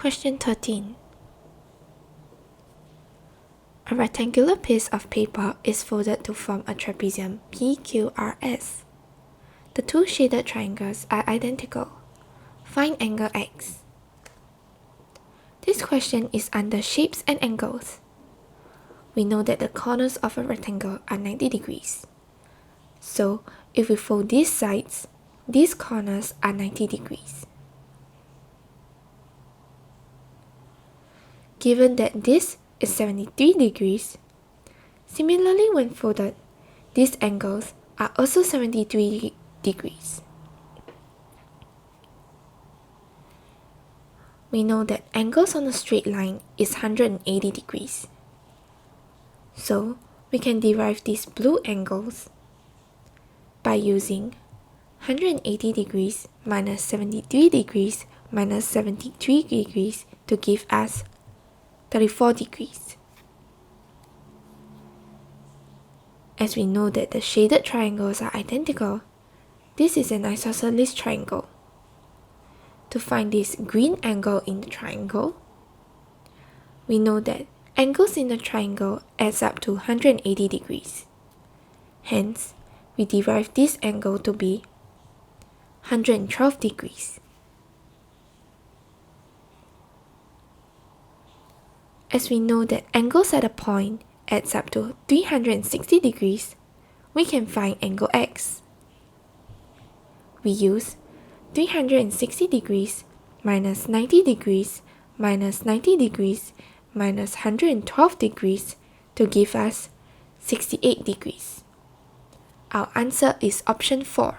Question 13. A rectangular piece of paper is folded to form a trapezium PQRS. The two shaded triangles are identical. Find angle X. This question is under shapes and angles. We know that the corners of a rectangle are 90 degrees. So, if we fold these sides, these corners are 90 degrees. Given that this is 73 degrees, similarly when folded, these angles are also 73 degrees. We know that angles on a straight line is 180 degrees. So, we can derive these blue angles by using 180 degrees minus 73 degrees minus 73 degrees to give us 34 degrees. As we know that the shaded triangles are identical, this is an isosceles triangle. To find this green angle in the triangle, we know that angles in the triangle adds up to 180 degrees. Hence, we derive this angle to be 112 degrees. As we know that angles at a point adds up to 360 degrees, we can find angle X. We use 360 degrees minus 90 degrees minus 90 degrees minus 112 degrees to give us 68 degrees. Our answer is option 4.